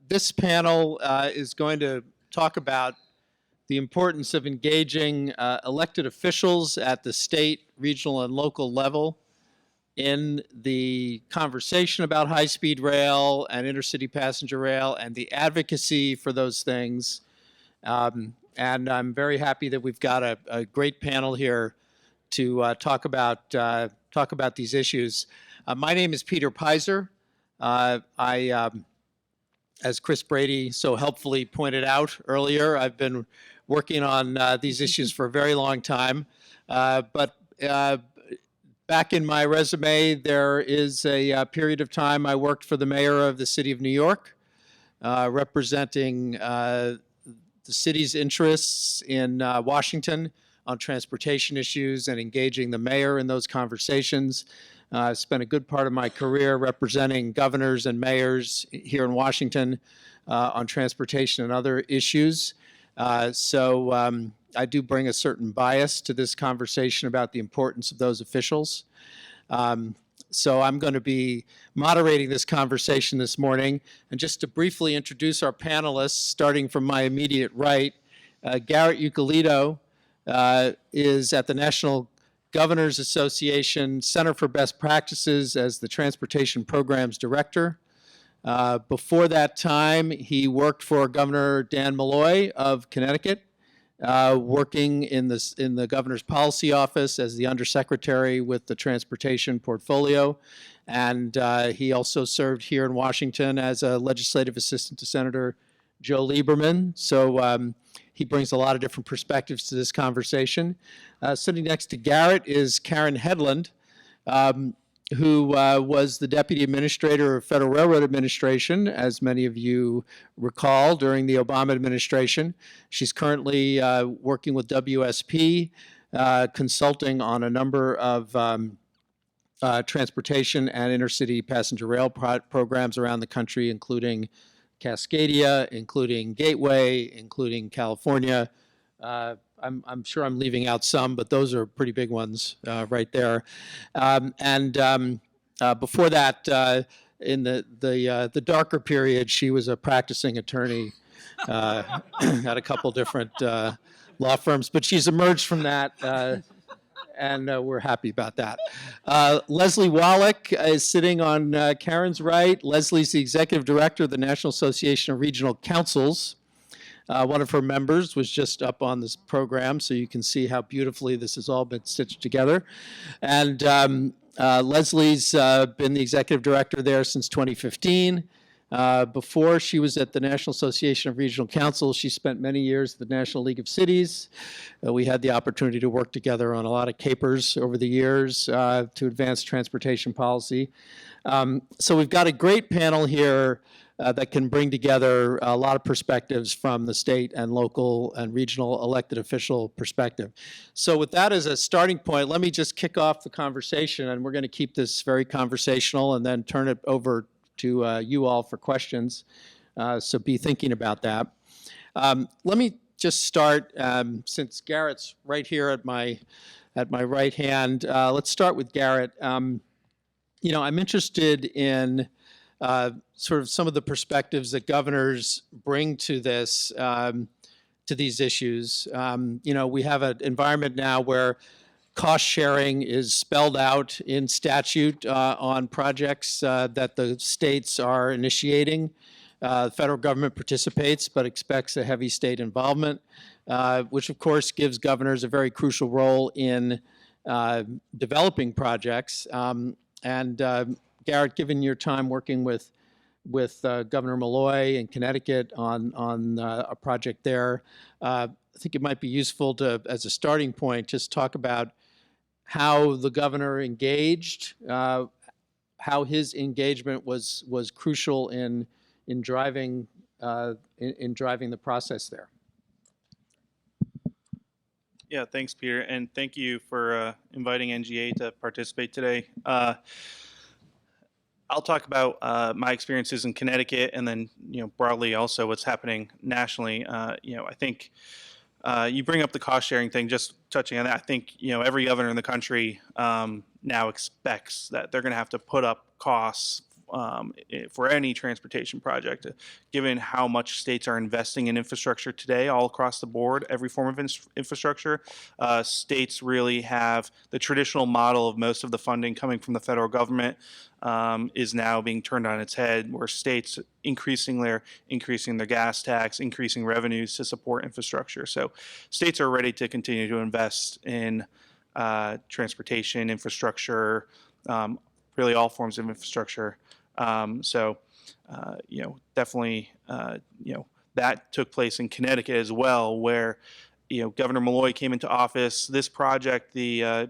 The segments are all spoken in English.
This panel is going to talk about the importance of engaging elected officials at the state, regional, and local level in the conversation about high-speed rail and intercity passenger rail and the advocacy for those things. And I'm very happy that we've got a great panel here to talk about these issues. My name is Peter Pizer. As Chris Brady so helpfully pointed out earlier, I've been working on these issues for a very long time. But back in my resume, there is a period of time I worked for the mayor of the city of New York, representing the city's interests in Washington on transportation issues and engaging the mayor in those conversations. I spent a good part of my career representing governors and mayors here in Washington on transportation and other issues. So I do bring a certain bias to this conversation about the importance of those officials. So I'm going to be moderating this conversation this morning. And just to briefly introduce our panelists, starting from my immediate right, Garrett Eucalito is at the National Governors Association Center for Best Practices as the Transportation Programs Director. Before that time, he worked for Governor Dan Malloy of Connecticut, working in the Governor's Policy Office as the Undersecretary with the Transportation Portfolio. And he also served here in Washington as a legislative assistant to Senator Joe Lieberman. So he brings a lot of different perspectives to this conversation. Sitting next to Garrett is Karen Hedlund, who was the Deputy Administrator of Federal Railroad Administration, as many of you recall, during the Obama administration. She's currently working with WSP, consulting on a number of transportation and intercity passenger rail programs around the country, including Cascadia, including Gateway, including California. I'm sure I'm leaving out some, but those are pretty big ones right there. Before that, in the darker period, she was a practicing attorney at a couple different law firms, but she's emerged from that, and we're happy about that. Leslie Wallach is sitting on Karen's right. Leslie's the Executive Director of the National Association of Regional Councils. One of her members was just up on this program, so you can see how beautifully this has all been stitched together. And Leslie's been the executive director there since 2015. Before she was at the National Association of Regional Councils, she spent many years at the National League of Cities. We had the opportunity to work together on a lot of capers over the years to advance transportation policy. So we've got a great panel here that can bring together a lot of perspectives from the state and local and regional elected official perspective. So with that as a starting point, let me just kick off the conversation, and we're going to keep this very conversational and then turn it over to you all for questions. So be thinking about that. Let me just start, since Garrett's right here at my right hand. Let's start with Garrett. I'm interested in sort of some of the perspectives that governors bring to this, to these issues. We have an environment now where cost sharing is spelled out in statute on projects that the states are initiating. The federal government participates but expects a heavy state involvement, which of course gives governors a very crucial role in developing projects. Garrett, given your time working with Governor Malloy in Connecticut on a project there, I think it might be useful to, as a starting point, just talk about how the governor engaged, how his engagement was crucial in driving the process there. Yeah, thanks, Peter, and thank you for inviting NGA to participate today. I'll talk about my experiences in Connecticut, and then broadly also what's happening nationally. I think you bring up the cost sharing thing. Just touching on that, I think every governor in the country now expects that they're going to have to put up costs for any transportation project. Given how much states are investing in infrastructure today, all across the board, every form of infrastructure, states really have the traditional model of most of the funding coming from the federal government is now being turned on its head, where states increasing their gas tax, increasing revenues to support infrastructure. So states are ready to continue to invest in transportation infrastructure, really all forms of infrastructure. Definitely, that took place in Connecticut as well, where, Governor Malloy came into office. This project, the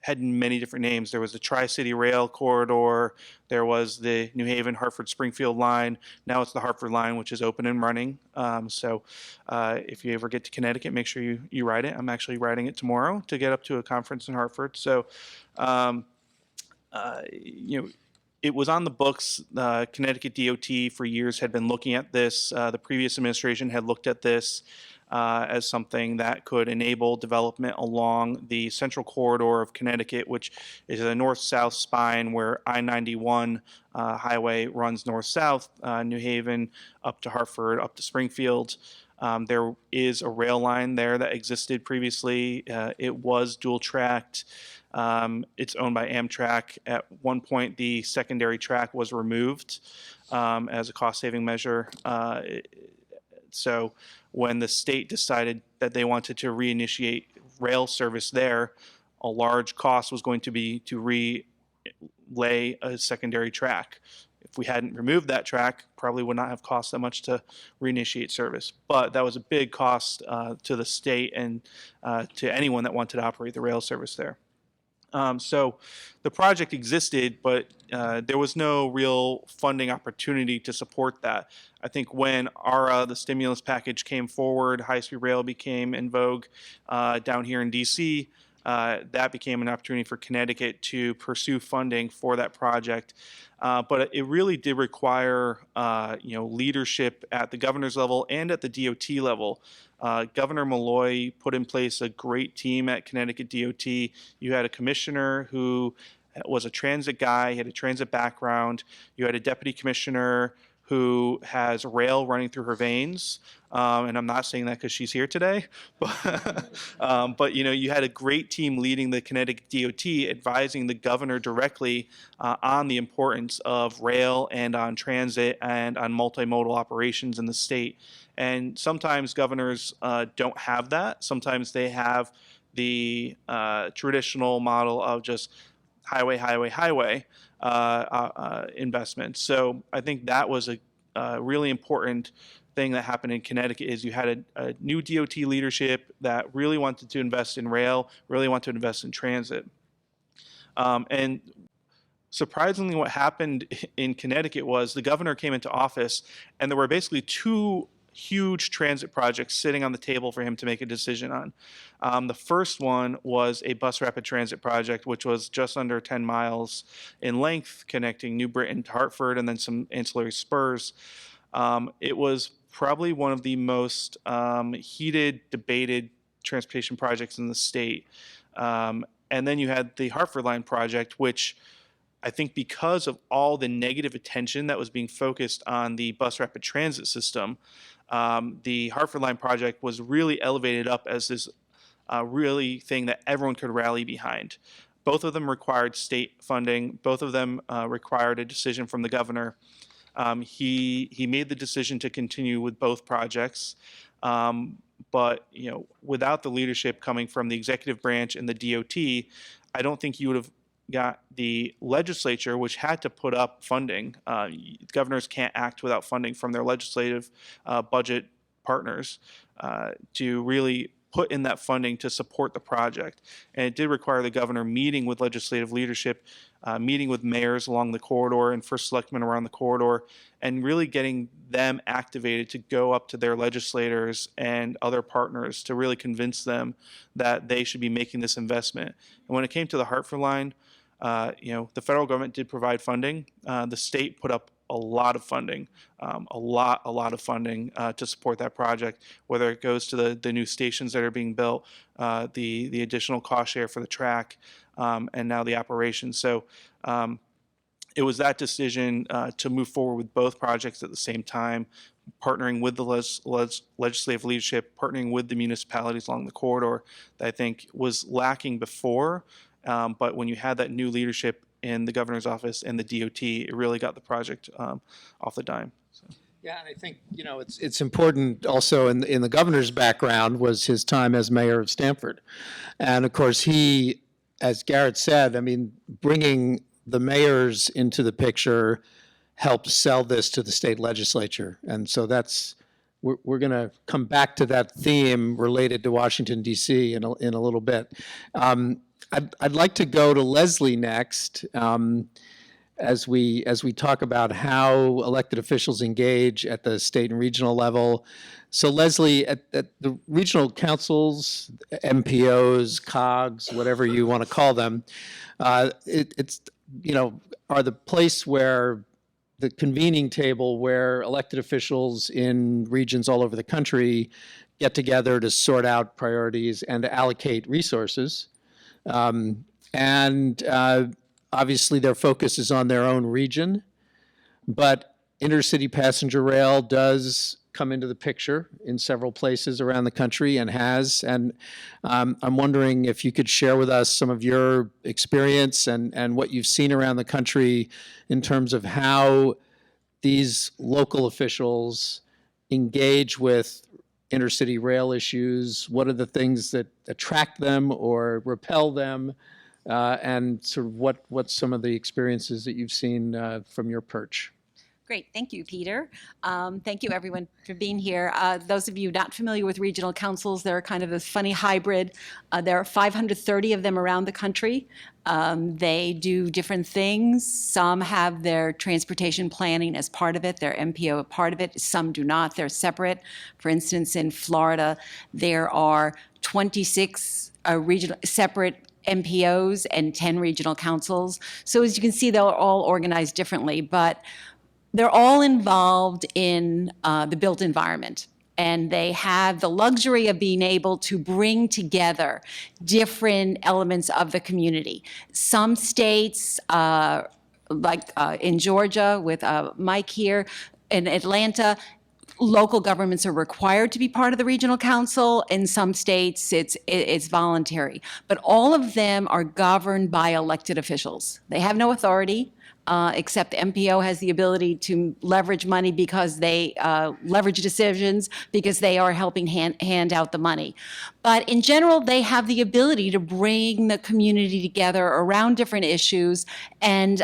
had many different names. There was the Tri-City Rail Corridor. There was the New Haven, Hartford, Springfield line. Now it's the Hartford line, which is open and running. If you ever get to Connecticut, make sure you ride it. I'm actually riding it tomorrow to get up to a conference in Hartford. So, it was on the books. Connecticut DOT for years had been looking at this. The previous administration had looked at this as something that could enable development along the central corridor of Connecticut, which is a north-south spine where I-91 highway runs north-south, New Haven up to Hartford, up to Springfield. There is a rail line there that existed previously. It was dual-tracked. It's owned by Amtrak. At one point, the secondary track was removed as a cost-saving measure. So when the state decided that they wanted to reinitiate rail service there, a large cost was going to be to relay a secondary track. If we hadn't removed that track, probably would not have cost that much to reinitiate service. But that was a big cost to the state and to anyone that wanted to operate the rail service there. So the project existed, but there was no real funding opportunity to support that. I think when ARA, the stimulus package, came forward, high-speed rail became in vogue down here in DC. That became an opportunity for Connecticut to pursue funding for that project. But it really did require, leadership at the governor's level and at the DOT level. Governor Malloy put in place a great team at Connecticut DOT. You had a commissioner who was a transit guy, he had a transit background. You had a deputy commissioner who has rail running through her veins. And I'm not saying that because she's here today, but you had a great team leading the Connecticut DOT, advising the governor directly on the importance of rail and on transit and on multimodal operations in the state. And sometimes governors don't have that. Sometimes they have the traditional model of just highway investments. So I think that was a really important thing that happened in Connecticut is you had a new DOT leadership that really wanted to invest in rail, really wanted to invest in transit. And surprisingly, what happened in Connecticut was the governor came into office and there were basically two huge transit projects sitting on the table for him to make a decision on. The first one was a bus rapid transit project, which was just under 10 miles in length, connecting New Britain to Hartford and then some ancillary spurs. It was probably one of the most heated, debated transportation projects in the state. And then you had the Hartford Line project, which I think because of all the negative attention that was being focused on the bus rapid transit system, the Hartford Line project was really elevated up as this really thing that everyone could rally behind. Both of them required state funding. Both of them required a decision from the governor. He made the decision to continue with both projects. But without the leadership coming from the executive branch and the DOT, I don't think you would have got the legislature, which had to put up funding. Governors can't act without funding from their legislative budget partners to really put in that funding to support the project. And it did require the governor meeting with legislative leadership, meeting with mayors along the corridor and first selectmen around the corridor, and really getting them activated to go up to their legislators and other partners to really convince them that they should be making this investment. And when it came to the Hartford Line, the federal government did provide funding. The state put up a lot of funding, a lot of funding to support that project, whether it goes to the new stations that are being built, the additional cost share for the track, and now the operation. So it was that decision to move forward with both projects at the same time, partnering with the legislative leadership, partnering with the municipalities along the corridor, that I think was lacking before. But when you had that new leadership in the governor's office and the DOT, it really got the project off the dime. So. Yeah, and I think, you know, it's important also in the governor's background was his time as mayor of Stamford. And of course, he, as Garrett said, I mean, bringing the mayors into the picture helped sell this to the state legislature. And so we're going to come back to that theme related to Washington, D.C. in a little bit. I'd like to go to Leslie next. As we talk about how elected officials engage at the state and regional level. So Leslie, at the regional councils, MPOs, COGs, whatever you want to call them, it's, you know, are the place where the convening table where elected officials in regions all over the country get together to sort out priorities and to allocate resources. Obviously, their focus is on their own region, but intercity passenger rail does come into the picture in several places around the country and has. And I'm wondering if you could share with us some of your experience and what you've seen around the country in terms of how these local officials engage with intercity rail issues. What are the things that attract them or repel them? And sort of what's some of the experiences that you've seen from your perch? Great, thank you, Peter. Thank you, everyone, for being here. Those of you not familiar with regional councils, they're kind of this funny hybrid. There are 530 of them around the country. They do different things. Some have their transportation planning as part of it, their MPO a part of it. Some do not, they're separate. For instance, in Florida, there are 26 regional separate MPOs and 10 regional councils. So as you can see, they're all organized differently, but they're all involved in the built environment. And they have the luxury of being able to bring together different elements of the community. Some states, like in Georgia with Mike here, in Atlanta, local governments are required to be part of the regional council. In some states, it's voluntary. But all of them are governed by elected officials. They have no authority, except the MPO has the ability to leverage money because they leverage decisions because they are helping hand out the money. But in general, they have the ability to bring the community together around different issues and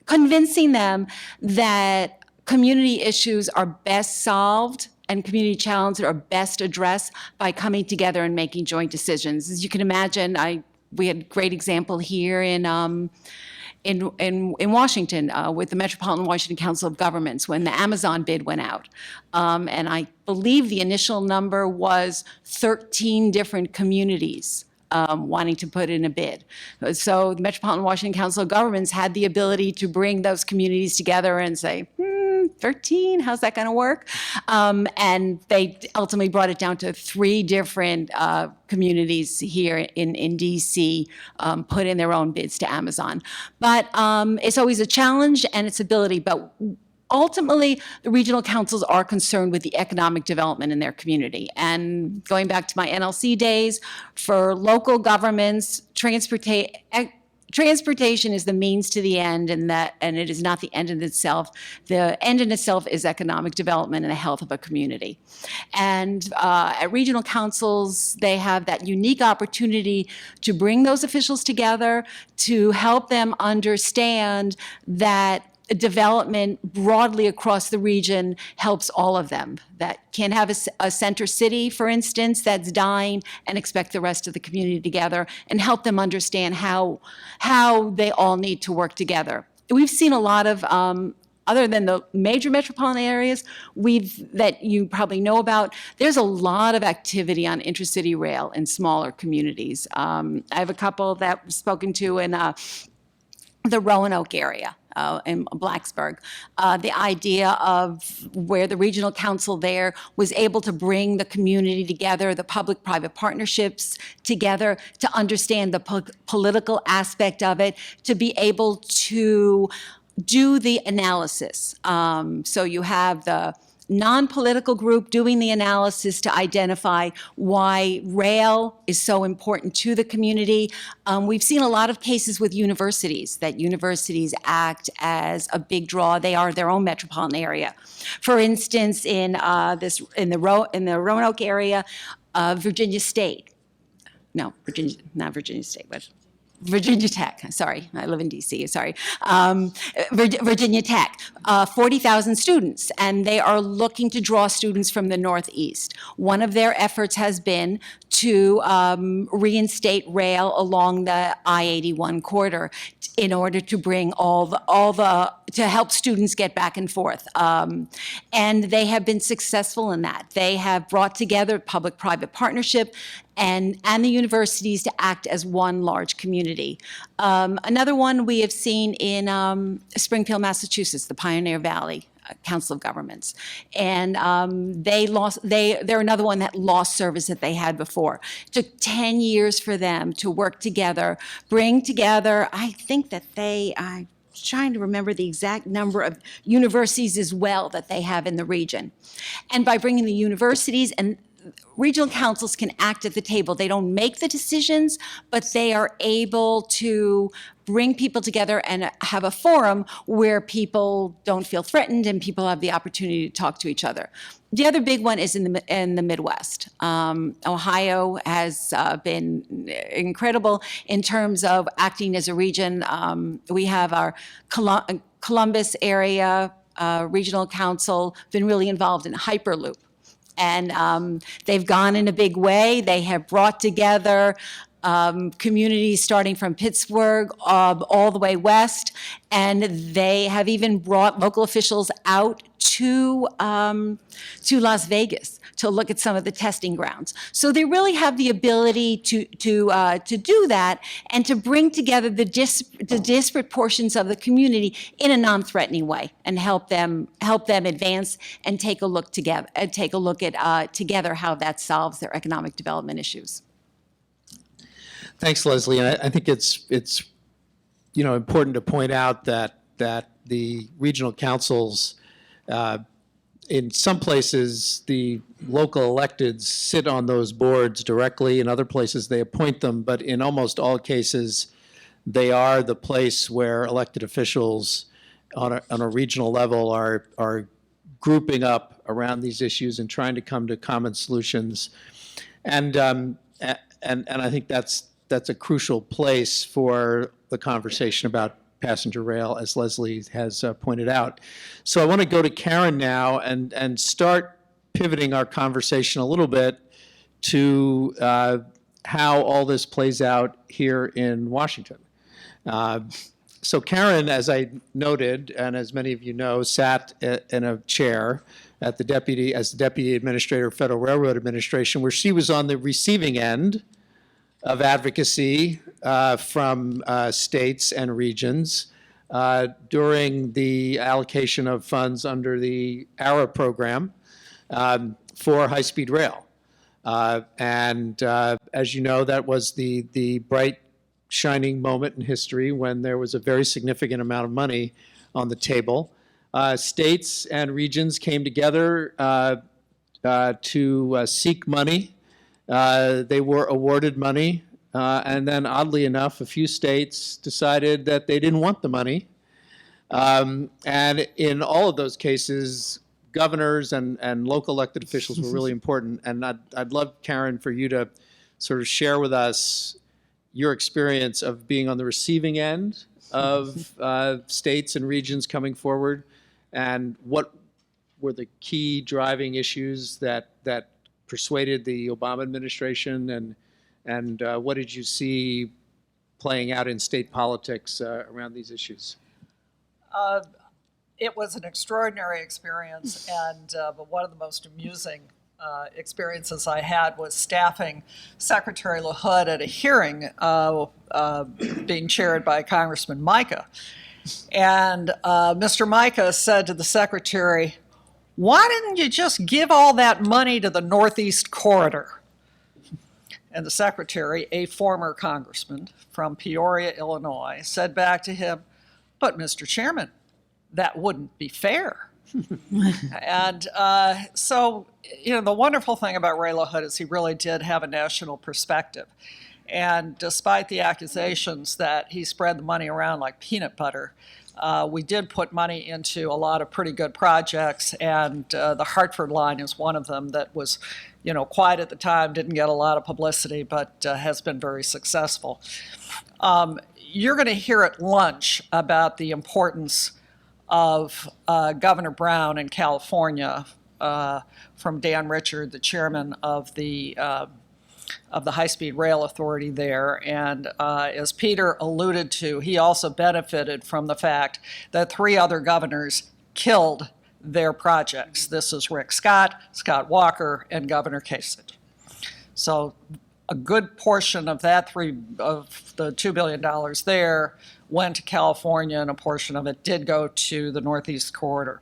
convincing them that community issues are best solved and community challenges are best addressed by coming together and making joint decisions. As you can imagine, we had a great example here in Washington with the Metropolitan Washington Council of Governments when the Amazon bid went out. And I believe the initial number was 13 different communities wanting to put in a bid. So the Metropolitan Washington Council of Governments had the ability to bring those communities together and say, 13, how's that going to work? And they ultimately brought it down to 3 different communities here in DC put in their own bids to Amazon. But it's always a challenge and its ability, but ultimately, the regional councils are concerned with the economic development in their community. And going back to my NLC days, for local governments, transportation is the means to the end, and it is not the end in itself. The end in itself is economic development and the health of a community. And at regional councils, they have that unique opportunity to bring those officials together to help them understand that development broadly across the region helps all of them. That can't have a center city, for instance, that's dying and expect the rest of the community together and help them understand how they all need to work together. We've seen a lot of, other than the major metropolitan areas that you probably know about, there's a lot of activity on intercity rail in smaller communities. I have a couple that I've spoken to in the Roanoke area in Blacksburg. The idea of where the regional council there was able to bring the community together, the public-private partnerships together, to understand the political aspect of it, to be able to do the analysis. So you have the non-political group doing the analysis to identify why rail is so important to the community. We've seen a lot of cases with universities, that universities act as a big draw. They are their own metropolitan area. For instance, in the Roanoke area, Virginia State. No, not Virginia State, but Virginia Tech, sorry, I live in DC, sorry. Virginia Tech, 40,000 students, and they are looking to draw students from the Northeast. One of their efforts has been to reinstate rail along the I-81 corridor in order to bring to help students get back and forth. And they have been successful in that. They have brought together public-private partnership and the universities to act as one large community. Another one we have seen in Springfield, Massachusetts, the Pioneer Valley Council of Governments. And they're another one that lost service that they had before. It took 10 years for them to work together, bring together, I think that I'm trying to remember the exact number of universities as well that they have in the region. And by bringing the universities, and regional councils can act at the table. They don't make the decisions, but they are able to bring people together and have a forum where people don't feel threatened and people have the opportunity to talk to each other. The other big one is in the Midwest. Ohio has been incredible in terms of acting as a region. We have our Columbus area regional council been really involved in Hyperloop. And they've gone in a big way. They have brought together communities starting from Pittsburgh all the way west, and they have even brought local officials out to Las Vegas to look at some of the testing grounds. So they really have the ability to do that and to bring together the disparate portions of the community in a non-threatening way and help them advance and take a look at together how that solves their economic development issues. Thanks, Leslie. And I think it's important to point out that the regional councils, in some places, the local electeds sit on those boards directly. In other places, they appoint them. But in almost all cases, they are the place where elected officials on a regional level are grouping up around these issues and trying to come to common solutions. And I think that's a crucial place for the conversation about passenger rail, as Leslie has pointed out. So I want to go to Karen now and start pivoting our conversation a little bit to how all this plays out here in Washington. So Karen, as I noted, and as many of you know, sat in a chair at the Deputy Administrator of Federal Railroad Administration, where she was on the receiving end of advocacy from states and regions during the allocation of funds under the ARA program for high-speed rail. And as you know, that was the bright, shining moment in history when there was a very significant amount of money on the table. States and regions came together to seek money. They were awarded money, and then oddly enough, a few states decided that they didn't want the money. And in all of those cases, governors and local elected officials were really important. And I'd love, Karen, for you to sort of share with us your experience of being on the receiving end of states and regions coming forward, and what were the key driving issues that persuaded the Obama administration, and what did you see playing out in state politics around these issues? It was an extraordinary experience, and but one of the most amusing experiences I had was staffing Secretary LaHood at a hearing being chaired by Congressman Micah. And Mr. Micah said to the secretary, "Why didn't you just give all that money to the Northeast Corridor?" And the secretary, a former congressman from Peoria, Illinois, said back to him, "But Mr. Chairman, that wouldn't be fair." And so, the wonderful thing about Ray LaHood is he really did have a national perspective. And despite the accusations that he spread the money around like peanut butter, we did put money into a lot of pretty good projects, and the Hartford line is one of them that was, quiet at the time, didn't get a lot of publicity, but has been very successful. You're going to hear at lunch about the importance of Governor Brown in California from Dan Richard, the chairman of the High-Speed Rail Authority there. And as Peter alluded to, he also benefited from the fact that 3 other governors killed their projects. This is Rick Scott, Scott Walker, and Governor Kasich. So a good portion of that of the $2 billion there went to California, and a portion of it did go to the Northeast Corridor.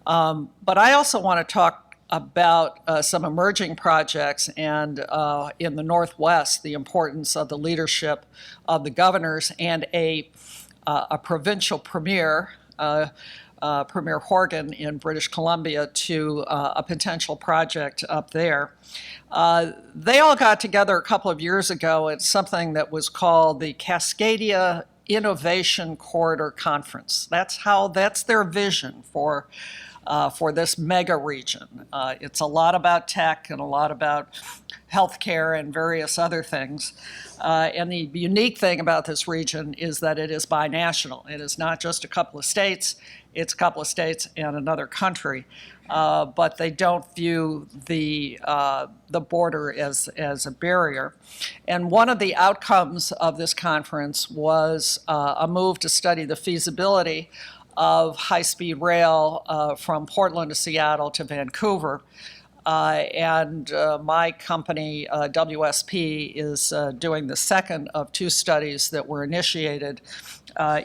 But I also want to talk about some emerging projects, and in the Northwest, the importance of the leadership of the governors and a provincial premier, Premier Horgan in British Columbia, to a potential project up there. They all got together a couple of years ago at something that was called the Cascadia Innovation Corridor Conference. That's their vision for this mega region. It's a lot about tech and a lot about healthcare and various other things. And the unique thing about this region is that it is binational. It is not just a couple of states, it's a couple of states and another country. But they don't view the border as a barrier. And one of the outcomes of this conference was a move to study the feasibility of high-speed rail from Portland to Seattle to Vancouver. And my company, WSP, is doing the second of 2 studies that were initiated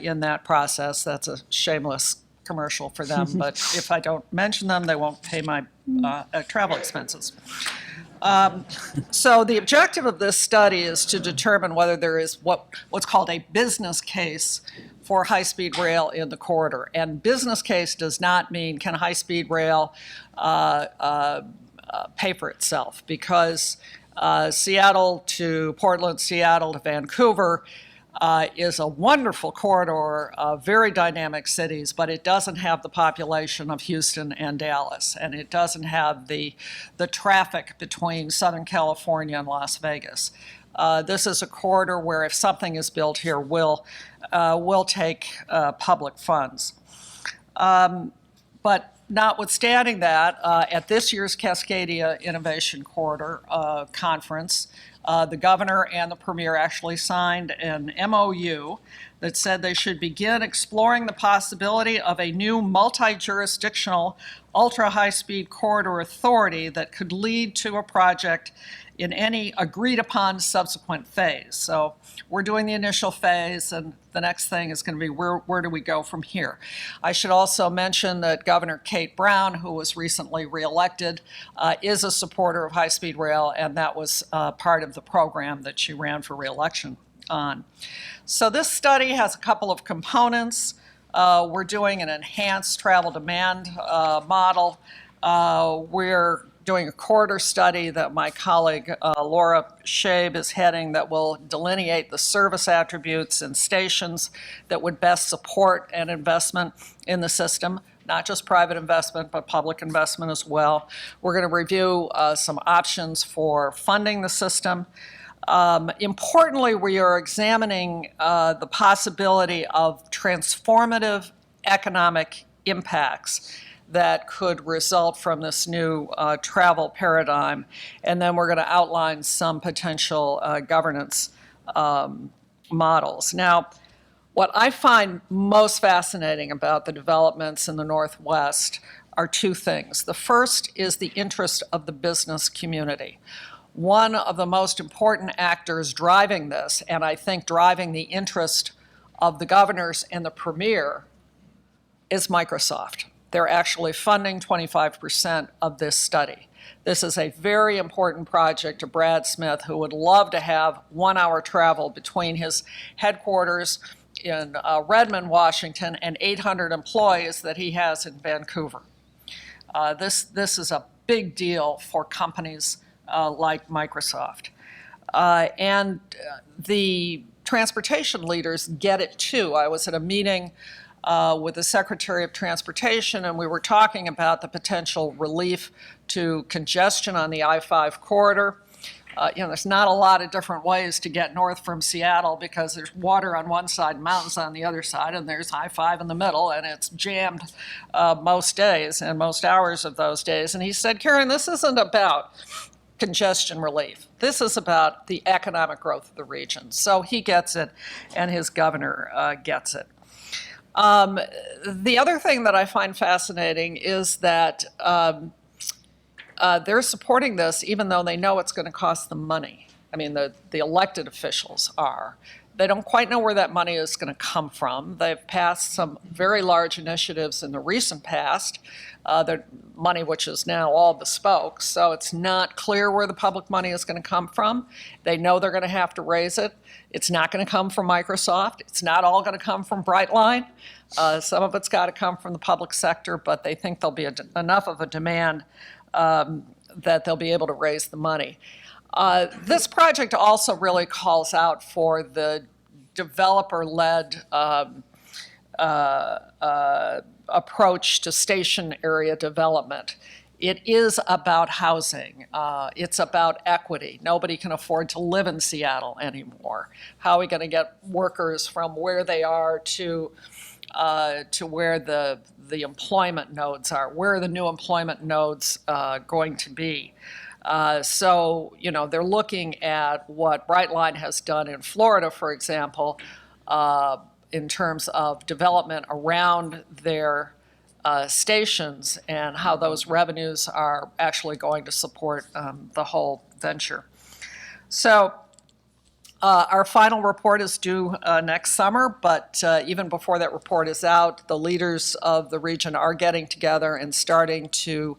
in that process. That's a shameless commercial for them, but if I don't mention them, they won't pay my travel expenses. So the objective of this study is to determine whether there is what's called a business case for high-speed rail in the corridor. And business case does not mean can high-speed rail pay for itself, because Seattle to Portland, Seattle to Vancouver is a wonderful corridor, very dynamic cities, but it doesn't have the population of Houston and Dallas, and it doesn't have the traffic between Southern California and Las Vegas. This is a corridor where if something is built here, we'll take public funds. But notwithstanding that, at this year's Cascadia Innovation Corridor Conference, the governor and the premier actually signed an MOU that said they should begin exploring the possibility of a new multi-jurisdictional ultra-high-speed corridor authority that could lead to a project in any agreed-upon subsequent phase. So we're doing the initial phase, and the next thing is going to be where do we go from here? I should also mention that Governor Kate Brown, who was recently reelected, is a supporter of high-speed rail, and that was part of the program that she ran for reelection on. So this study has a couple of components. We're doing an enhanced travel demand model. We're doing a corridor study that my colleague Laura Shabe is heading that will delineate the service attributes and stations that would best support an investment in the system, not just private investment, but public investment as well. We're going to review some options for funding the system. Importantly, we are examining the possibility of transformative economic impacts that could result from this new travel paradigm. And then we're going to outline some potential governance models. Now, what I find most fascinating about the developments in the Northwest are two things. The first is the interest of the business community. One of the most important actors driving this, and I think driving the interest of the governors and the premier, is Microsoft. They're actually funding 25% of this study. This is a very important project to Brad Smith, who would love to have 1 hour travel between his headquarters in Redmond, Washington, and 800 employees that he has in Vancouver. This is a big deal for companies like Microsoft. And the transportation leaders get it too. I was at a meeting with the Secretary of Transportation, and we were talking about the potential relief to congestion on the I-5 corridor. There's not a lot of different ways to get north from Seattle because there's water on one side, mountains on the other side, and there's I-5 in the middle, and it's jammed most days and most hours of those days. And he said, Karen, this isn't about congestion relief. This is about the economic growth of the region. So he gets it, and his governor gets it. The other thing that I find fascinating is that they're supporting this even though they know it's going to cost them money. I mean, the elected officials are. They don't quite know where that money is going to come from. They've passed some very large initiatives in the recent past, the money which is now all bespoke, so it's not clear where the public money is going to come from. They know they're going to have to raise it. It's not going to come from Microsoft. It's not all going to come from Brightline. Some of it's got to come from the public sector, but they think there'll be enough of a demand that they'll be able to raise the money. This project also really calls out for the developer-led approach to station area development. It is about housing. It's about equity. Nobody can afford to live in Seattle anymore. How are we going to get workers from where they are to where the employment nodes are? Where are the new employment nodes going to be? So, they're looking at what Brightline has done in Florida, for example, in terms of development around their stations and how those revenues are actually going to support the whole venture. So our final report is due next summer, but even before that report is out, the leaders of the region are getting together and starting to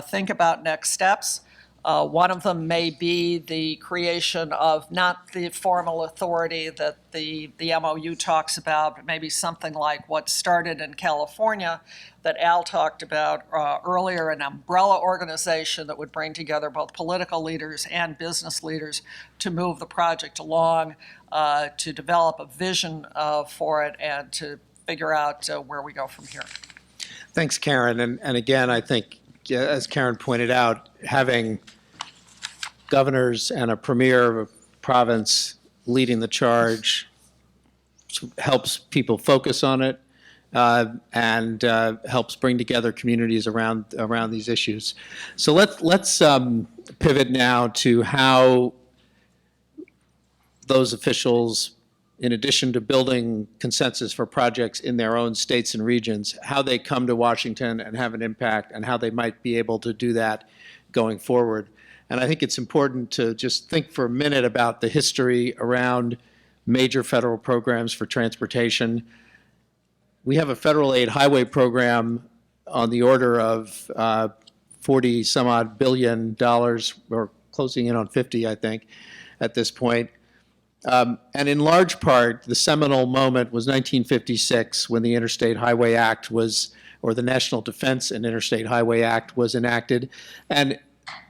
think about next steps. One of them may be the creation of not the formal authority that the MOU talks about, but maybe something like what started in California that Al talked about earlier, an umbrella organization that would bring together both political leaders and business leaders to move the project along, to develop a vision for it, and to figure out where we go from here. Thanks, Karen. And again, I think, as Karen pointed out, having governors and a premier of a province leading the charge helps people focus on it and helps bring together communities around these issues. So let's pivot now to how those officials, in addition to building consensus for projects in their own states and regions, how they come to Washington and have an impact, and how they might be able to do that going forward. And I think it's important to just think for a minute about the history around major federal programs for transportation. We have a federal aid highway program on the order of 40 some odd billion dollars, or closing in on 50, I think, at this point. And in large part, the seminal moment was 1956 when the Interstate Highway Act was, or the National Defense and Interstate Highway Act was enacted. And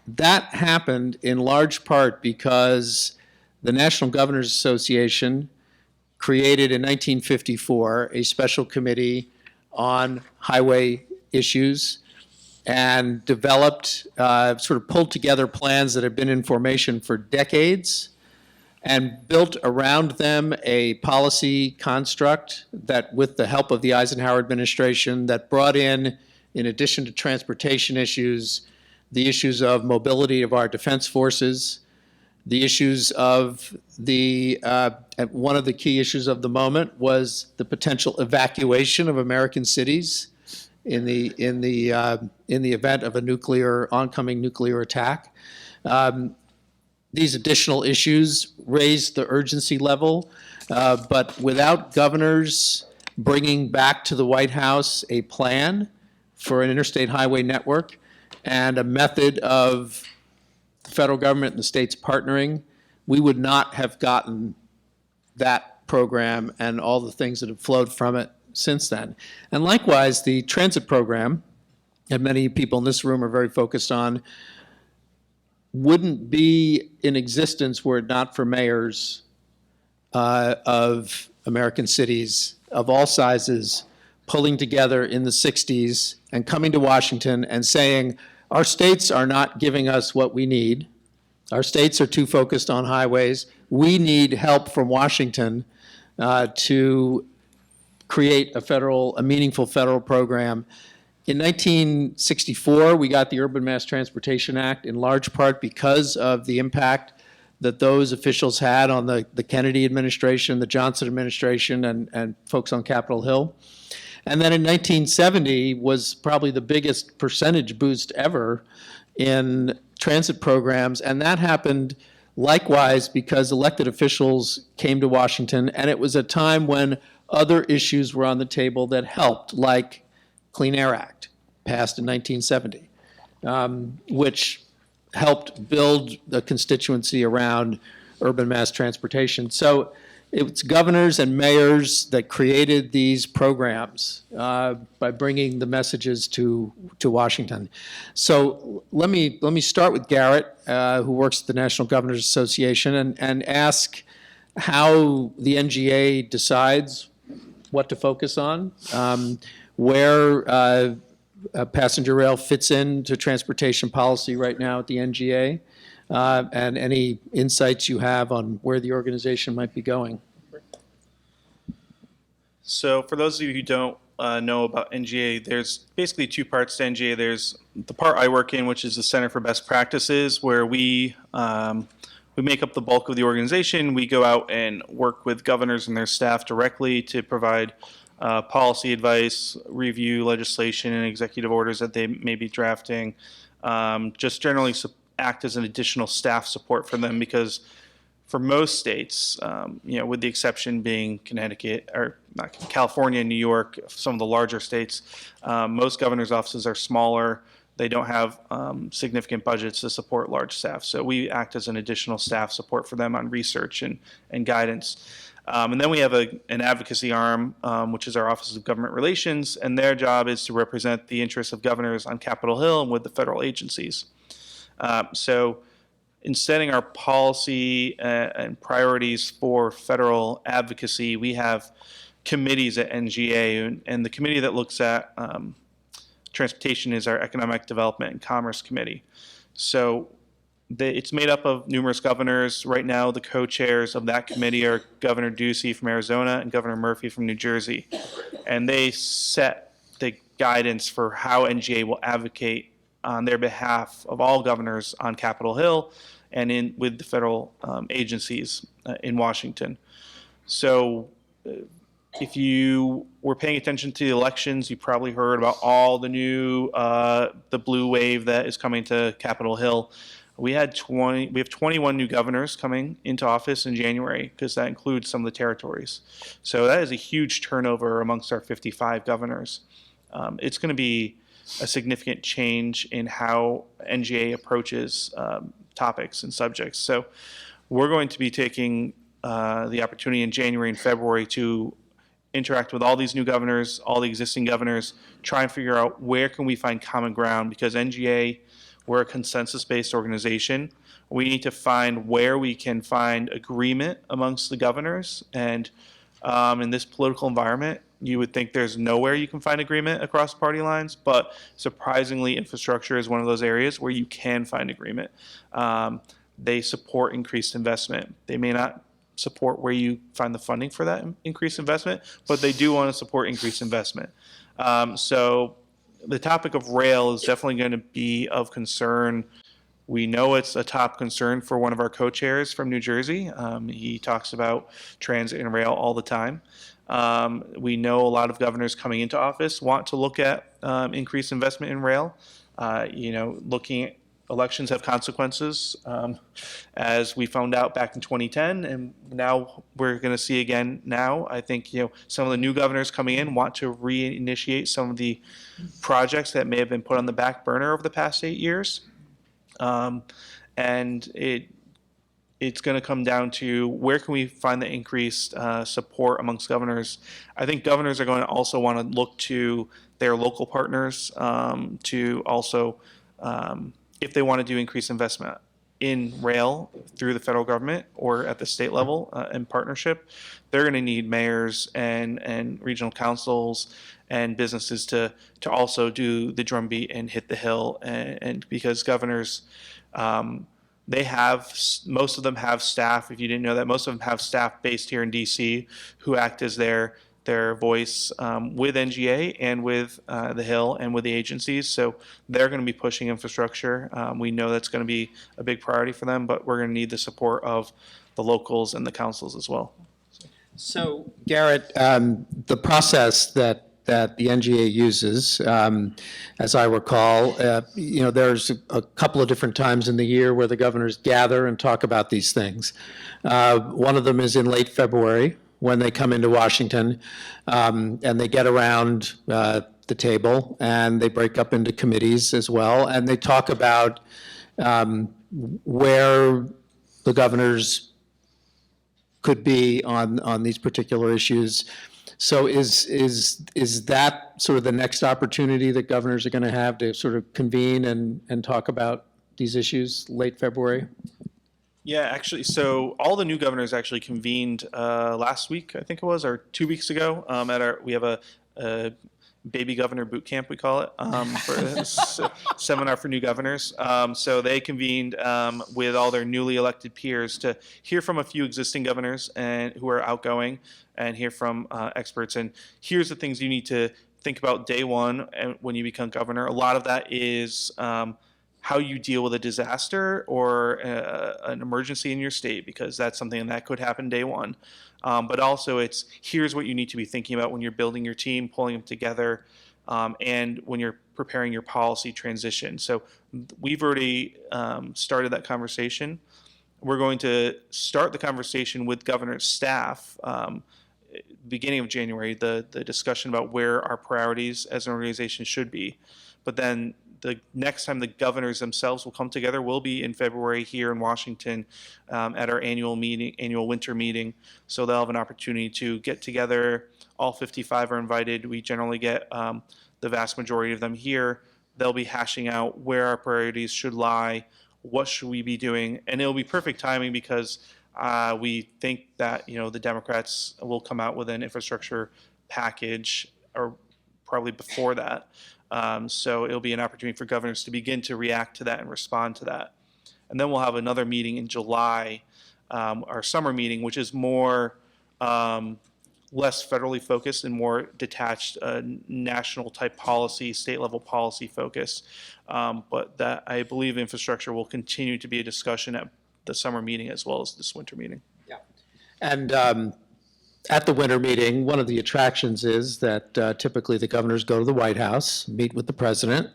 that happened in large part because the National Governors Association created in 1954 a special committee on highway issues and developed, sort of pulled together plans that have been in formation for decades and built around them a policy construct that, with the help of the Eisenhower administration, that brought in addition to transportation issues, the issues of mobility of our defense forces, the issues of one of the key issues of the moment was the potential evacuation of American cities in the event of a oncoming nuclear attack. These additional issues raise the urgency level, but without governors bringing back to the White House a plan for an interstate highway network and a method of the federal government and the states partnering, we would not have gotten that program and all the things that have flowed from it since then. And likewise, the transit program, that many people in this room are very focused on, wouldn't be in existence were it not for mayors of American cities of all sizes pulling together in the 60s and coming to Washington and saying, our states are not giving us what we need. Our states are too focused on highways. We need help from Washington to create a meaningful federal program. In 1964, we got the Urban Mass Transportation Act, in large part because of the impact that those officials had on the Kennedy administration, the Johnson administration, and folks on Capitol Hill. And then in 1970 was probably the biggest percentage boost ever in transit programs, and that happened likewise because elected officials came to Washington, and it was a time when other issues were on the table that helped, like Clean Air Act, passed in 1970, which helped build the constituency around urban mass transportation. So it's governors and mayors that created these programs by bringing the messages to Washington. So let me start with Garrett, who works at the National Governors Association, and ask how the NGA decides what to focus on, where passenger rail fits into transportation policy right now at the NGA, and any insights you have on where the organization might be going. So for those of you who don't know about NGA, there's basically two parts to NGA. There's the part I work in, which is the Center for Best Practices, where we make up the bulk of the organization. We go out and work with governors and their staff directly to provide policy advice, review legislation and executive orders that they may be drafting, just generally act as an additional staff support for them, because for most states, with the exception being Connecticut, or not California and New York, some of the larger states, most governors' offices are smaller. They don't have significant budgets to support large staff. So we act as an additional staff support for them on research and guidance. And then we have an advocacy arm, which is our Office of Government Relations, and their job is to represent the interests of governors on Capitol Hill and with the federal agencies. So in setting our policy and priorities for federal advocacy, we have committees at NGA, and the committee that looks at transportation is our Economic Development and Commerce Committee. So it's made up of numerous governors. Right now, the co-chairs of that committee are Governor Ducey from Arizona and Governor Murphy from New Jersey. And they set the guidance for how NGA will advocate on their behalf of all governors on Capitol Hill and with the federal agencies in Washington. So if you were paying attention to the elections, you probably heard about all the new, the blue wave that is coming to Capitol Hill. We have 21 new governors coming into office in January, because that includes some of the territories. So that is a huge turnover amongst our 55 governors. It's going to be a significant change in how NGA approaches topics and subjects. So we're going to be taking the opportunity in January and February to interact with all these new governors, all the existing governors, try and figure out where can we find common ground, because NGA, we're a consensus-based organization. We need to find where we can find agreement amongst the governors. And in this political environment, you would think there's nowhere you can find agreement across party lines, but surprisingly, infrastructure is one of those areas where you can find agreement. They support increased investment. They may not support where you find the funding for that increased investment, but they do want to support increased investment. So the topic of rail is definitely going to be of concern. We know it's a top concern for one of our co-chairs from New Jersey. He talks about transit and rail all the time. We know a lot of governors coming into office want to look at increased investment in rail. Looking at elections have consequences, as we found out back in 2010, and now we're going to see again now. I think, some of the new governors coming in want to reinitiate some of the projects that may have been put on the back burner over the past 8 years. And it's going to come down to where can we find the increased support amongst governors. I think governors are going to also want to look to their local partners to also, if they want to do increased investment in rail through the federal government or at the state level in partnership, they're going to need mayors and regional councils and businesses to also do the drumbeat and hit the hill. And because governors, most of them have staff. If you didn't know that, most of them have staff based here in DC who act as their voice with NGA and with the Hill and with the agencies. So they're going to be pushing infrastructure. We know that's going to be a big priority for them, but we're going to need the support of the locals and the councils as well. So, Garrett, the process that the NGA uses, as I recall, there's a couple of different times in the year where the governors gather and talk about these things. One of them is in late February, when they come into Washington, and they get around the table, and they break up into committees as well, and they talk about where the governors could be on these particular issues. So is that sort of the next opportunity that governors are going to have to sort of convene and talk about these issues late February? Yeah, actually, so all the new governors actually convened last week, I think it was, or 2 weeks ago. We have a baby governor boot camp, we call it, for this seminar for new governors. So they convened with all their newly elected peers to hear from a few existing governors and who are outgoing, and hear from experts. And here's the things you need to think about day one and when you become governor. A lot of that is how you deal with a disaster or an emergency in your state, because that's something that could happen day one. But also here's what you need to be thinking about when you're building your team, pulling them together, and when you're preparing your policy transition. So we've already started that conversation. We're going to start the conversation with governor's staff beginning of January, the discussion about where our priorities as an organization should be. But then the next time the governors themselves will come together will be in February here in Washington at our annual winter meeting. So they'll have an opportunity to get together. All 55 are invited. We generally get the vast majority of them here. They'll be hashing out where our priorities should lie, what should we be doing, and it'll be perfect timing because we think that the Democrats will come out with an infrastructure package, or probably before that. So it'll be an opportunity for governors to begin to react to that and respond to that. And then we'll have another meeting in July, our summer meeting, which is more less federally focused and more detached, national type policy, state level policy focus. But that, I believe, infrastructure will continue to be a discussion at the summer meeting as well as this winter meeting. Yeah. And at the winter meeting, one of the attractions is that typically the governors go to the White House, meet with the president,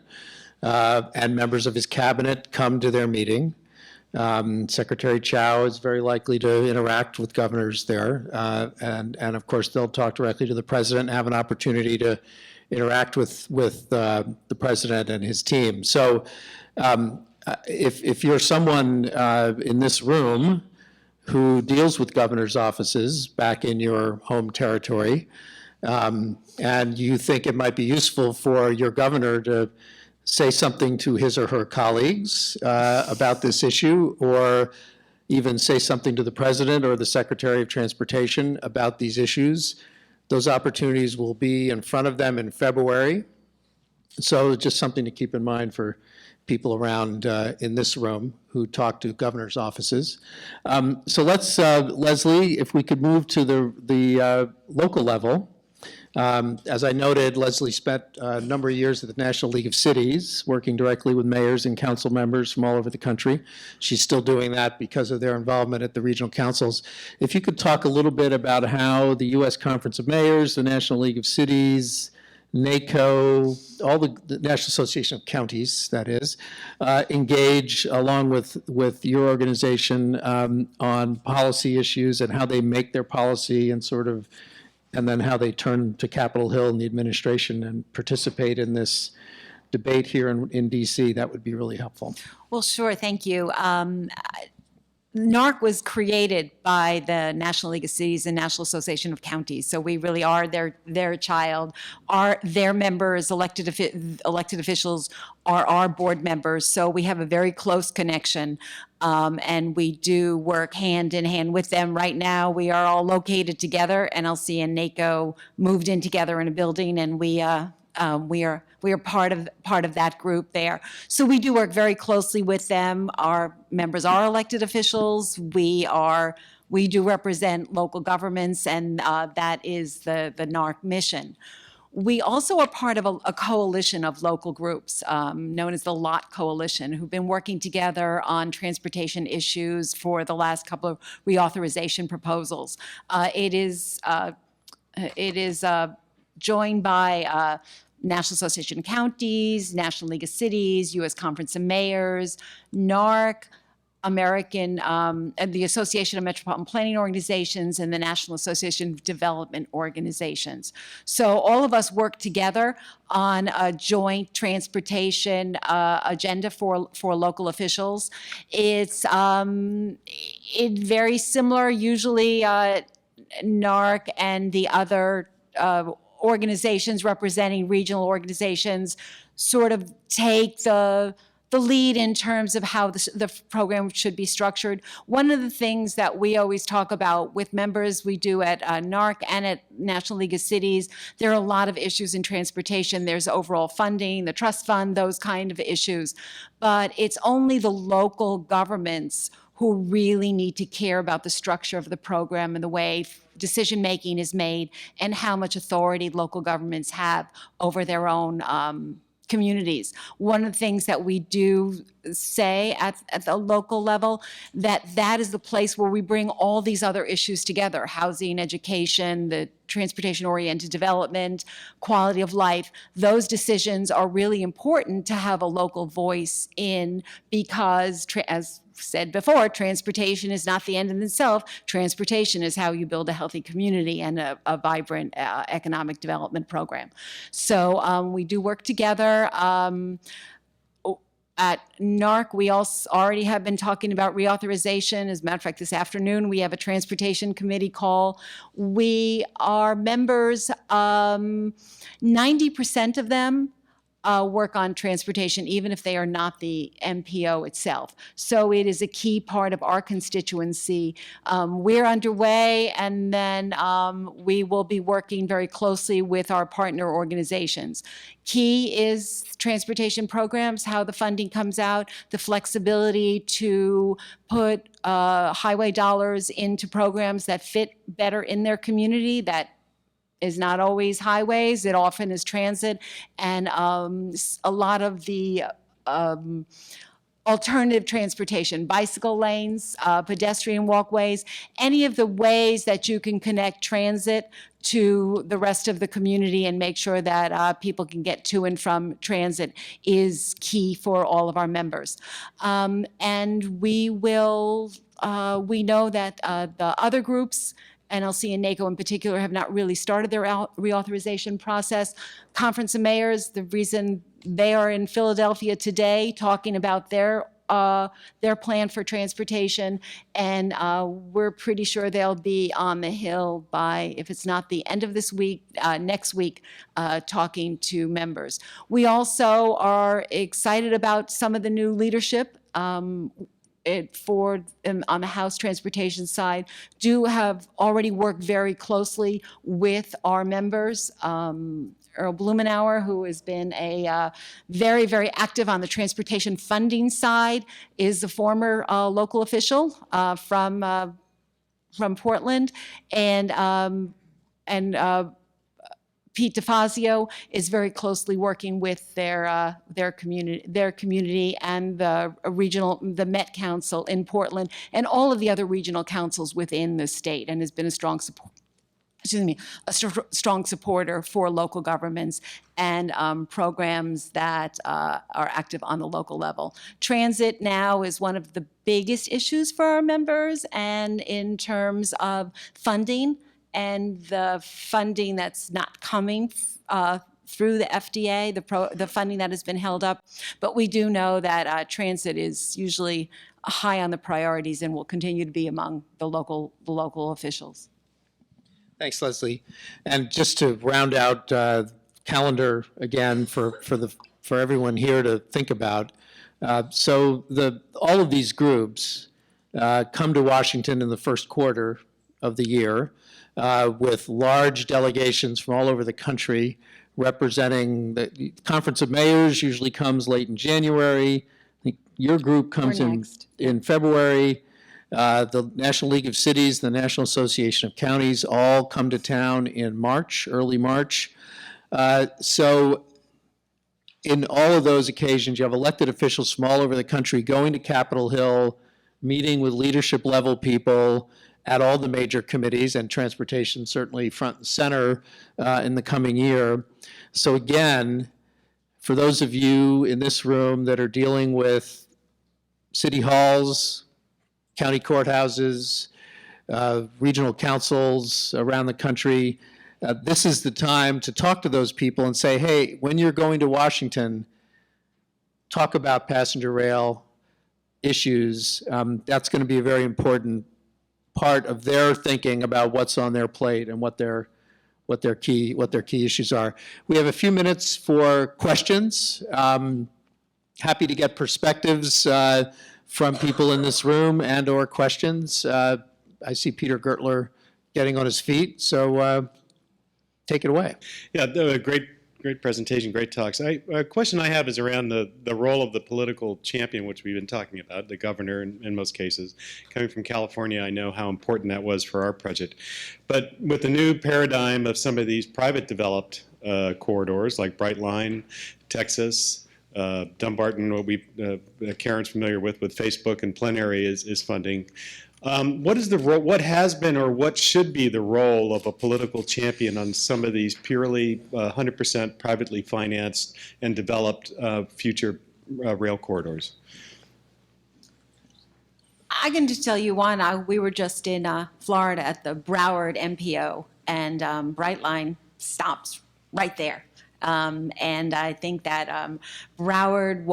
and members of his cabinet come to their meeting. Secretary Chao is very likely to interact with governors there. And of course, they'll talk directly to the president and have an opportunity to interact with the president and his team. So if you're someone in this room who deals with governor's offices back in your home territory, and you think it might be useful for your governor to say something to his or her colleagues about this issue, or even say something to the president or the Secretary of Transportation about these issues, those opportunities will be in front of them in February. So just something to keep in mind for people around in this room who talk to governor's offices. So let's, Leslie, if we could move to the local level. As I noted, Leslie spent a number of years at the National League of Cities, working directly with mayors and council members from all over the country. She's still doing that because of their involvement at the regional councils. If you could talk a little bit about how the U.S. Conference of Mayors, the National League of Cities, NACO, all the National Association of Counties, that is, engage along with your organization on policy issues and how they make their policy and then how they turn to Capitol Hill and the administration and participate in this debate here in DC, that would be really helpful. Well, sure, thank you. NARC was created by the National League of Cities and National Association of Counties, so we really are their child. Their members, elected officials, are our board members, so we have a very close connection, and we do work hand in hand with them. Right now, we are all located together. NLC and NACO moved in together in a building, and we are part of that group there. So we do work very closely with them. Our members are elected officials. We do represent local governments, and that is the NARC mission. We also are part of a coalition of local groups known as the LOT Coalition, who've been working together on transportation issues for the last couple of reauthorization proposals. It is joined by National Association of Counties, National League of Cities, U.S. Conference of Mayors, NARC, the Association of Metropolitan Planning Organizations, and the National Association of Development Organizations. So all of us work together on a joint transportation agenda for local officials. It's very similar. Usually, NARC and the other organizations representing regional organizations sort of take the lead in terms of how the program should be structured. One of the things that we always talk about with members, we do at NARC and at National League of Cities, there are a lot of issues in transportation. There's overall funding, the trust fund, those kind of issues. But it's only the local governments who really need to care about the structure of the program and the way decision-making is made and how much authority local governments have over their own communities. One of the things that we do say at the local level, that is the place where we bring all these other issues together: housing, education, the transportation-oriented development, quality of life. Those decisions are really important to have a local voice in, because as said before, transportation is not the end in itself. Transportation is how you build a healthy community and a vibrant economic development program. So we do work together. At NARC, we also already have been talking about reauthorization. As a matter of fact, this afternoon, we have a transportation committee call. Our members, 90% of them work on transportation, even if they are not the MPO itself. So it is a key part of our constituency. We're underway, and then we will be working very closely with our partner organizations. Key is transportation programs, how the funding comes out, the flexibility to put highway dollars into programs that fit better in their community, that is not always highways, it often is transit, and a lot of the alternative transportation, bicycle lanes, pedestrian walkways, any of the ways that you can connect transit to the rest of the community and make sure that people can get to and from transit is key for all of our members. And we know that the other groups, NLC and NACO in particular, have not really started their reauthorization process. Conference of Mayors, the reason they are in Philadelphia today talking about their plan for transportation, and we're pretty sure they'll be on the Hill by, if it's not the end of this week, next week, talking to members. We also are excited about some of the new leadership on the House transportation side, have already worked very closely with our members. Earl Blumenauer, who has been very, very active on the transportation funding side, is a former local official from Portland, and Pete DeFazio is very closely working with their community and the Met Council in Portland and all of the other regional councils within the state, and has been a strong support. Excuse me, strong supporter for local governments and programs that are active on the local level. Transit now is one of the biggest issues for our members, and in terms of funding and the funding that's not coming through the FDA, the funding that has been held up. But we do know that transit is usually high on the priorities and will continue to be among the local officials. Thanks, Leslie. And just to round out calendar again for everyone here to think about. So all of these groups come to Washington in the first quarter of the year with large delegations from all over the country representing the Conference of Mayors usually comes late in January. I think your group comes in February. The National League of Cities, the National Association of Counties all come to town in March, early March. So in all of those occasions, you have elected officials from all over the country going to Capitol Hill, meeting with leadership level people at all the major committees, and transportation certainly front and center in the coming year. So again, for those of you in this room that are dealing with city halls, county courthouses, regional councils around the country, this is the time to talk to those people and say, hey, when you're going to Washington, talk about passenger rail issues. That's going to be a very important part of their thinking about what's on their plate and what their key issues are. We have a few minutes for questions. Happy to get perspectives from people in this room and or questions. I see Peter Gertler getting on his feet, so take it away. Yeah, great presentation, great talks. A question I have is around the role of the political champion, which we've been talking about, the governor in most cases. Coming from California, I know how important that was for our project. But with the new paradigm of some of these private developed corridors like Brightline, Texas, Dumbarton, what Karen's familiar with Facebook and Plenary is funding. What is the role, what has been or what should be the role of a political champion on some of these purely 100% privately financed and developed future rail corridors? I can just tell you one. We were just in Florida at the Broward MPO, and Brightline stops right there. And I think that Broward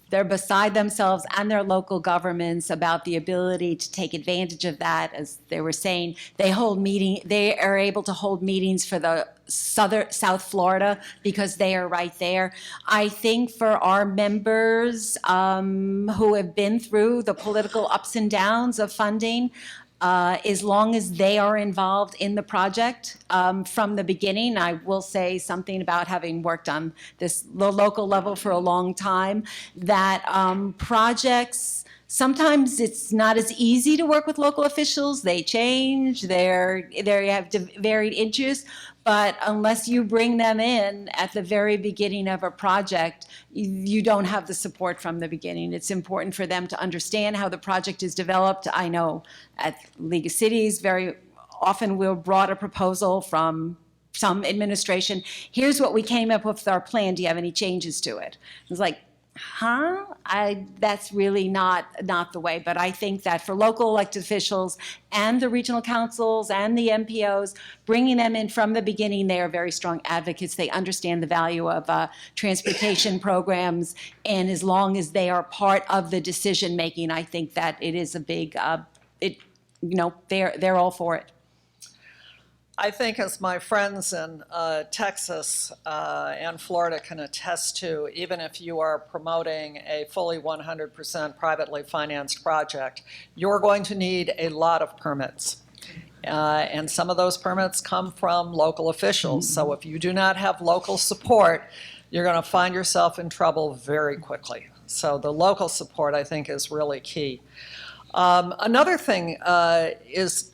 they're beside themselves and their local governments about the ability to take advantage of that. As they were saying, they are able to hold meetings for the South Florida because they are right there. I think for our members who have been through the political ups and downs of funding, as long as they are involved in the project from the beginning. I will say something about having worked on the local level for a long time, that projects, sometimes it's not as easy to work with local officials. They change, they have varied interests, but unless you bring them in at the very beginning of a project, you don't have the support from the beginning. It's important for them to understand how the project is developed. I know at League of Cities, very often we're brought a proposal from some administration. Here's what we came up with our plan. Do you have any changes to it? It's like, huh? That's really not the way. But I think that for local elected officials and the regional councils and the MPOs, bringing them in from the beginning, they are very strong advocates. They understand the value of transportation programs, and as long as they are part of the decision making, I think that it is a big. They're all for it. I think, as my friends in Texas and Florida can attest to, even if you are promoting a fully 100% privately financed project, you're going to need a lot of permits. And some of those permits come from local officials. So if you do not have local support, you're going to find yourself in trouble very quickly. So the local support, I think, is really key. Another thing is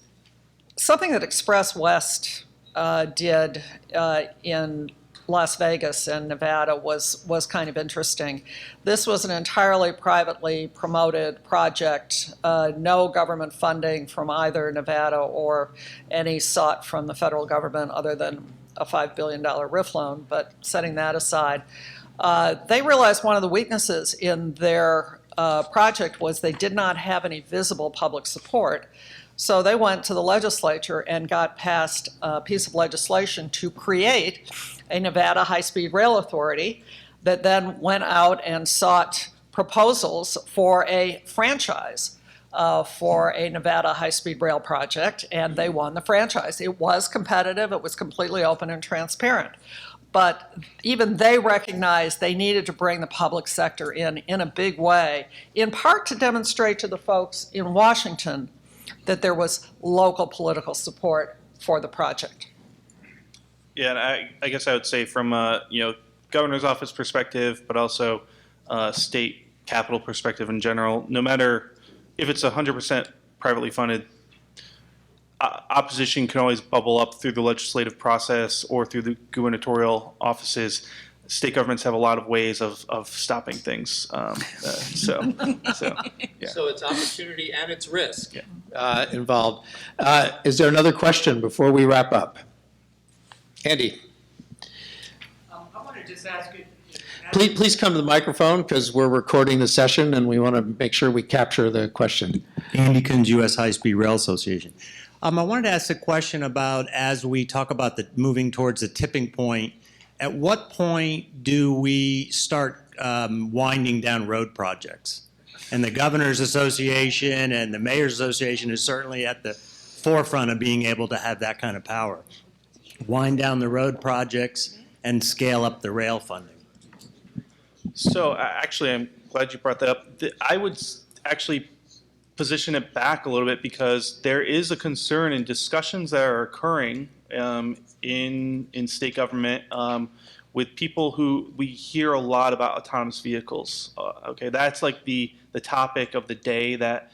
something that Express West did in Las Vegas and Nevada was kind of interesting. This was an entirely privately promoted project, no government funding from either Nevada or any sought from the federal government other than a $5 billion RIF loan, but setting that aside. They realized one of the weaknesses in their project was they did not have any visible public support. So they went to the legislature and got passed a piece of legislation to create a Nevada high-speed rail authority that then went out and sought proposals for a franchise for a Nevada high-speed rail project, and they won the franchise. It was competitive, it was completely open and transparent. But even they recognized they needed to bring the public sector in a big way, in part to demonstrate to the folks in Washington that there was local political support for the project. Yeah, and I guess I would say from a governor's office perspective, but also state capital perspective in general, no matter if it's 100% privately funded, opposition can always bubble up through the legislative process or through the gubernatorial offices. State governments have a lot of ways of stopping things. So it's opportunity and it's risk involved. Is there another question before we wrap up? Andy, I want to just ask you. please come to the microphone because we're recording the session and we want to make sure we capture the question. Andy Kunz, U.S. High Speed Rail Association. I wanted to ask a question about, as we talk about the moving towards the tipping point, at what point do we start winding down road projects? And the Governors Association and the Mayor's Association is certainly at the forefront of being able to have that kind of power. Wind down the road projects and scale up the rail funding. So actually, I'm glad you brought that up. I would actually position it back a little bit because there is a concern in discussions that are occurring in state government with people who we hear a lot about autonomous vehicles. Okay, that's like the topic of the day that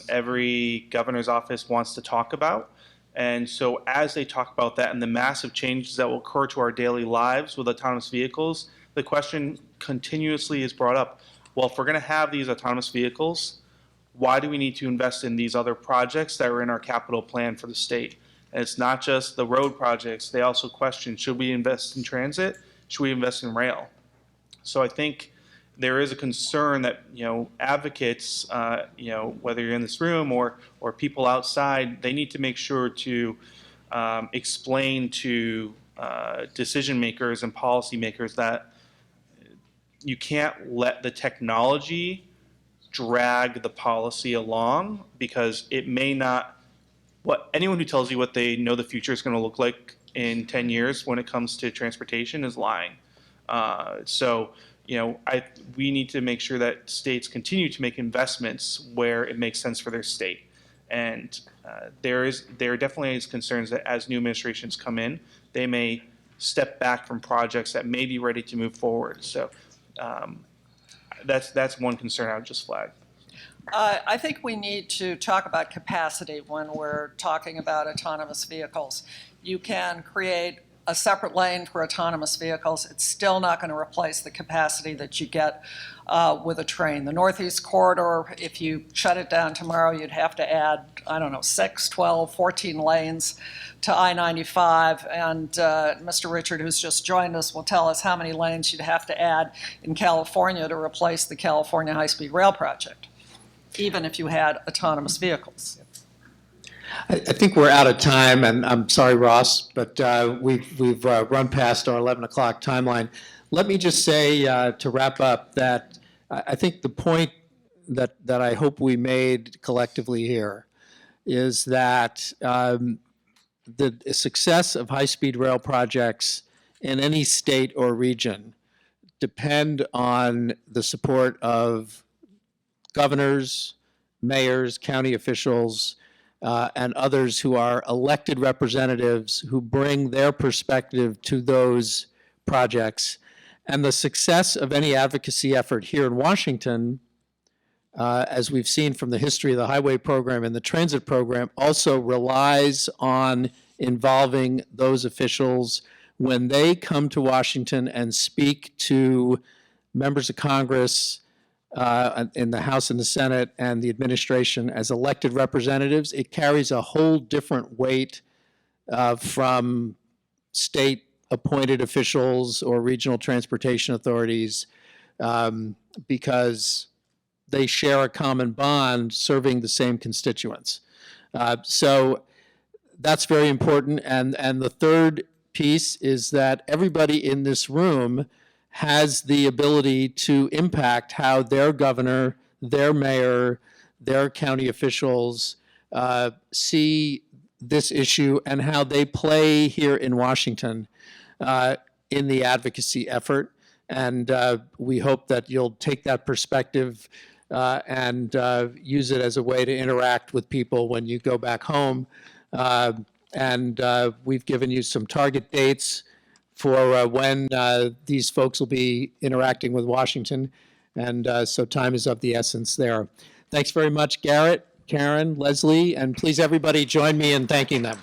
every governor's office wants to talk about. And so as they talk about that and the massive changes that will occur to our daily lives with autonomous vehicles, the question continuously is brought up. Well, if we're going to have these autonomous vehicles, why do we need to invest in these other projects that are in our capital plan for the state? And it's not just the road projects. They also question, should we invest in transit? Should we invest in rail? So I think there is a concern that, advocates, whether you're in this room or people outside, they need to make sure to explain to decision makers and policymakers that you can't let the technology drag the policy along, because it may not, anyone who tells you what they know the future is going to look like in 10 years when it comes to transportation is lying. We need to make sure that states continue to make investments where it makes sense for their state. And there definitely is concerns that as new administrations come in, they may step back from projects that may be ready to move forward. So that's one concern I would just flag. I think we need to talk about capacity when we're talking about autonomous vehicles. You can create a separate lane for autonomous vehicles. It's still not going to replace the capacity that you get with a train. The Northeast Corridor, if you shut it down tomorrow, you'd have to add, 6, 12, 14 lanes to I-95. And Mr. Richard, who's just joined us, will tell us how many lanes you'd have to add in California to replace the California High-Speed Rail project, even if you had autonomous vehicles. I think we're out of time, and I'm sorry, Ross, but we've run past our 11 o'clock timeline. Let me just say to wrap up that I think the point that I hope we made collectively here is that the success of high-speed rail projects in any state or region depend on the support of governors, mayors, county officials, and others who are elected representatives who bring their perspective to those projects. And the success of any advocacy effort here in Washington, as we've seen from the history of the highway program and the transit program, also relies on involving those officials when they come to Washington and speak to members of Congress in the House and the Senate and the administration as elected representatives. It carries a whole different weight from state appointed officials or regional transportation authorities because they share a common bond serving the same constituents. So that's very important. And the third piece is that everybody in this room has the ability to impact how their governor, their mayor, their county officials see this issue and how they play here in Washington in the advocacy effort. And we hope that you'll take that perspective and use it as a way to interact with people when you go back home. And we've given you some target dates for when these folks will be interacting with Washington. And so time is of the essence there. Thanks very much, Garrett, Karen, Leslie, and please everybody join me in thanking them.